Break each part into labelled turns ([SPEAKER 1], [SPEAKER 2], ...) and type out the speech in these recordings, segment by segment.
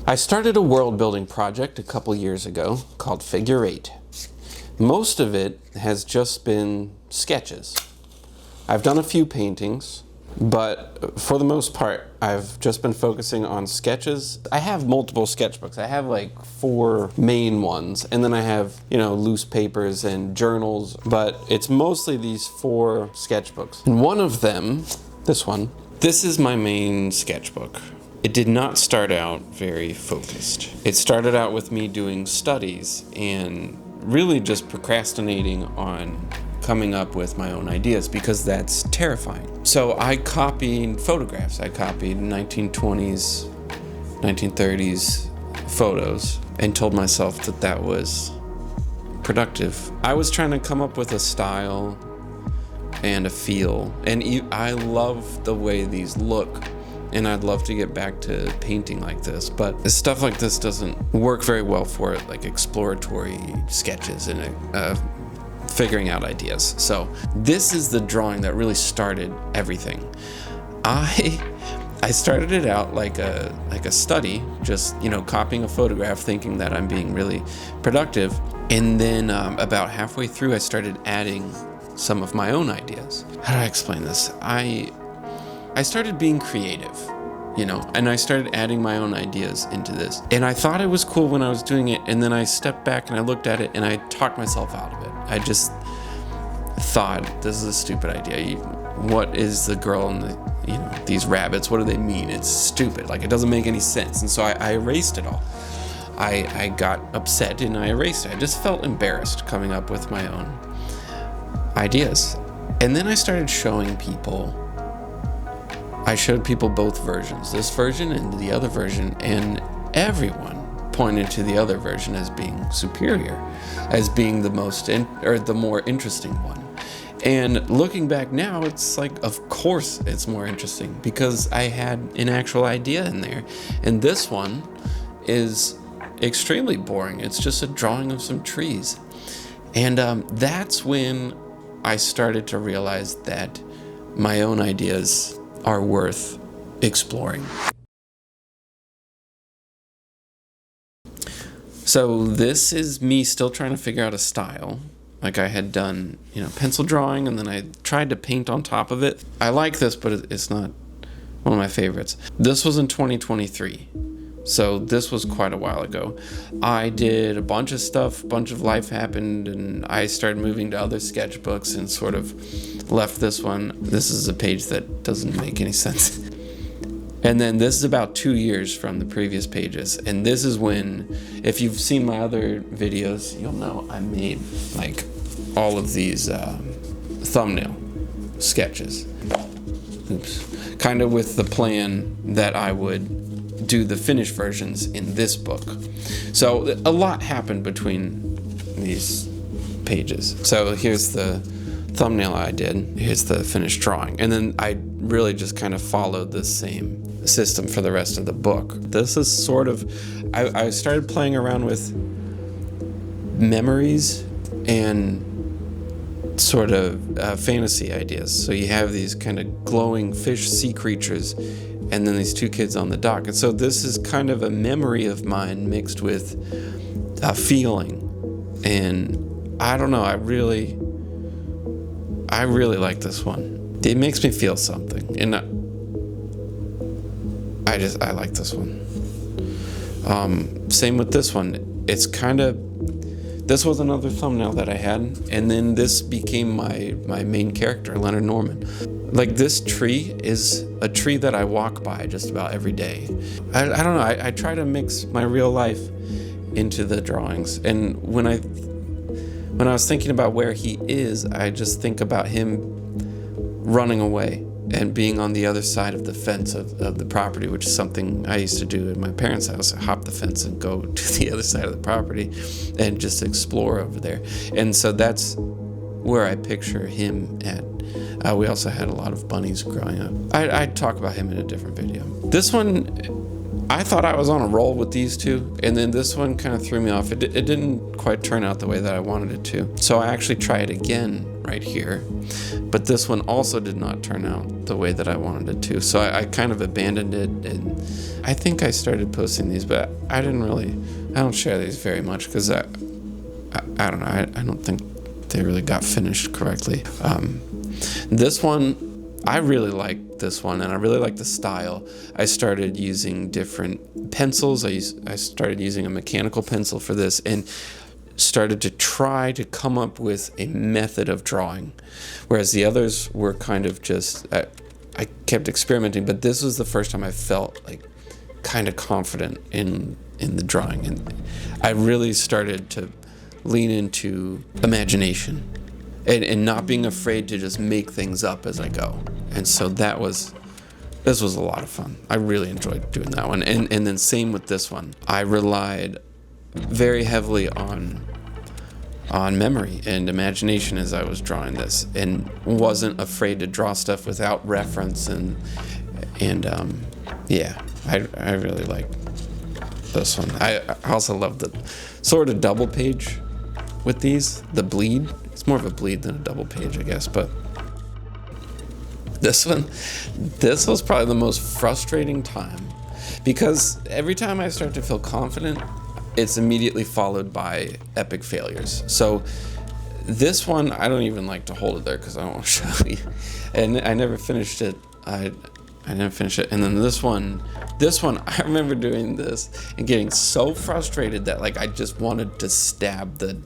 [SPEAKER 1] I started a world building project a couple years ago called Figure 8. Most of it has just been sketches. I've done a few paintings, but for the most part, I've just been focusing on sketches. I have multiple sketchbooks. I have like 4 main ones, and then I have, loose papers and journals, but it's mostly these 4 sketchbooks. And one of them, this is my main sketchbook. It did not start out very focused. It started out with me doing studies and really just procrastinating on coming up with my own ideas because that's terrifying. So I copied photographs. I copied 1920s, 1930s photos and told myself that that was productive. I was trying to come up with a style and a feel, and I love the way these look. And I'd love to get back to painting like this, but stuff like this doesn't work very well for it, like exploratory sketches and figuring out ideas. So this is the drawing that really started everything. I started it out like a study, just copying a photograph, thinking that I'm being really productive, and then about halfway through, I started adding some of my own ideas. How do I explain this? I started being creative, and I started adding my own ideas into this. And I thought it was cool when I was doing it, and then I stepped back and I looked at it and I talked myself out of it. I just thought, this is a stupid idea. What is the girl and these rabbits, what do they mean? It's stupid, it doesn't make any sense. And so I erased it all. I got upset and I erased it. I just felt embarrassed coming up with my own ideas. And then I started showing people. I showed people both versions, this version and the other version, and everyone pointed to the other version as being superior, as being the more interesting one. And looking back now, it's like, of course it's more interesting because I had an actual idea in there. And this one is extremely boring. It's just a drawing of some trees. And that's when I started to realize that my own ideas are worth exploring. So this is me still trying to figure out a style. Like I had done, pencil drawing, and then I tried to paint on top of it. I like this, but it's not one of my favorites. This was in 2023. So this was quite a while ago. I did a bunch of stuff, a bunch of life happened, and I started moving to other sketchbooks and sort of left this one. This is a page that doesn't make any sense. And then this is about 2 years from the previous pages. And this is when, if you've seen my other videos, you'll know I made like all of these thumbnail sketches. Oops. Kind of with the plan that I would do the finished versions in this book. So a lot happened between these pages. So here's the thumbnail I did. Here's the finished drawing. And then I really just kind of followed the same system for the rest of the book. This is sort of, I started playing around with memories and sort of fantasy ideas. So you have these kind of glowing fish sea creatures and then these 2 kids on the dock. And so this is kind of a memory of mine mixed with a feeling. And I don't know, I really like this one. It makes me feel something. And I like this one. Same with this one. It's kind of, this was another thumbnail that I had, and then this became my main character, Leonard Norman. Like, this tree is a tree that I walk by just about every day. I don't know, I try to mix my real life into the drawings. And when I was thinking about where he is, I just think about him running away and being on the other side of the fence of the property, which is something I used to do at my parents' house. I hop the fence and go to the other side of the property and just explore over there. And so that's where I picture him at. We also had a lot of bunnies growing up. I'd talk about him in a different video. This one, I thought I was on a roll with these two, and then this one kind of threw me off. It didn't quite turn out the way that I wanted it to. So I actually tried again right here, but this one also did not turn out the way that I wanted it to. So I kind of abandoned it, and I think I started posting these, but I don't share these very much because I don't know, I don't think they really got finished correctly. This one, I really like this one, and I really like the style. I started using different pencils. I started using a mechanical pencil for this, and started to try to come up with a method of drawing, whereas the others were kind of just, I kept experimenting, but this was the first time I felt like kind of confident in the drawing, and I really started to lean into imagination. And not being afraid to just make things up as I go. And so this was a lot of fun. I really enjoyed doing that one. And then same with this one. I relied very heavily on memory and imagination as I was drawing this, and wasn't afraid to draw stuff without reference. Yeah, I really like this one. I also love the sort of double page with these, the bleed. It's more of a bleed than a double page, I guess, but this was probably the most frustrating time, because every time I start to feel confident, it's immediately followed by epic failures. So this one, I don't even like to hold it there because I don't want to show you. And I never finished it. I never finished it. And then this one, I remember doing this and getting so frustrated that like I just wanted to stab the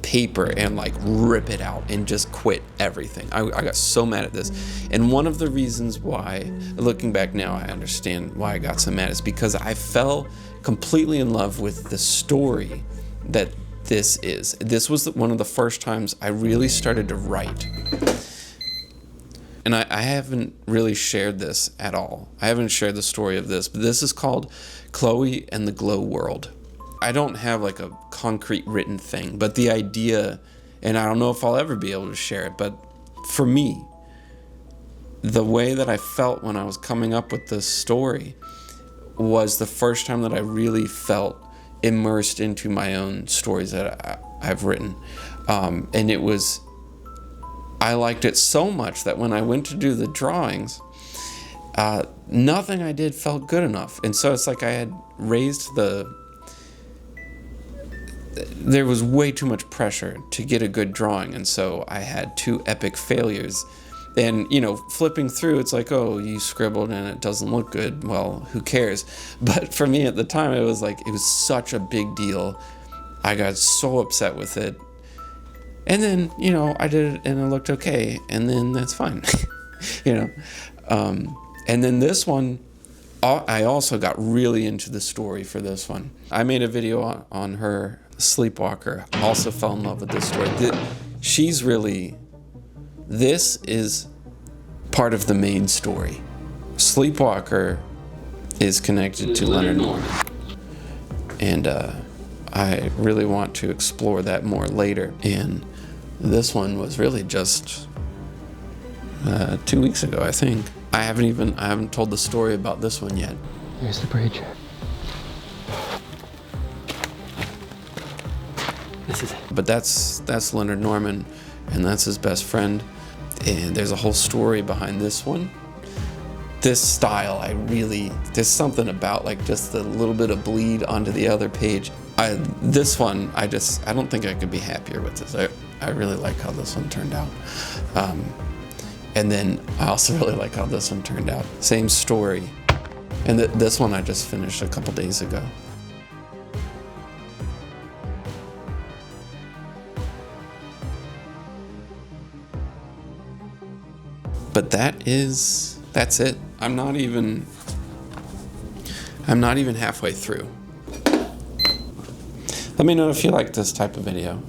[SPEAKER 1] paper and like rip it out and just quit everything. I got so mad at this. And one of the reasons why, looking back now, I understand why I got so mad, is because I fell completely in love with the story that this is. This was one of the first times I really started to write. And I haven't really shared this at all. I haven't shared the story of this, but this is called Chloe and the Glow World. I don't have like a concrete written thing, but the idea, and I don't know if I'll ever be able to share it, but for me, the way that I felt when I was coming up with this story was the first time that I really felt immersed into my own stories that I've written. And I liked it so much that when I went to do the drawings, nothing I did felt good enough. And so it's like I had raised there was way too much pressure to get a good drawing, and so I had 2 epic failures. And, flipping through, it's like, oh, you scribbled and it doesn't look good. Well, who cares? But for me at the time, it was such a big deal. I got so upset with it. And then, I did it and it looked okay. And then that's fine, And then this one, I also got really into the story for this one. I made a video on her, Sleepwalker. Also fell in love with this story. This is part of the main story. Sleepwalker is connected to Leonard Norman. And I really want to explore that more later. And this one was really just 2 weeks ago, I think. I haven't told the story about this one yet.
[SPEAKER 2] Here's the bridge. This is it.
[SPEAKER 1] But that's Leonard Norman, and that's his best friend. And there's a whole story behind this one. This style, there's something about like just the little bit of bleed onto the other page. This one, I don't think I could be happier with this. I really like how this one turned out. And then I also really like how this one turned out. Same story. And this one I just finished a couple days ago. But that's it. I'm not even halfway through. Let me know if you like this type of video.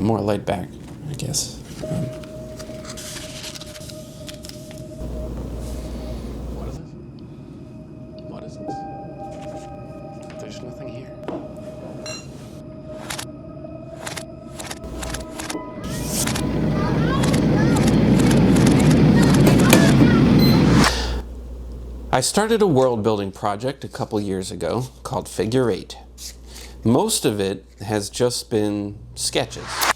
[SPEAKER 1] More laid back, I guess. What is this? There's nothing here. I started a world building project a couple years ago called Figure 8. Most of it has just been sketches.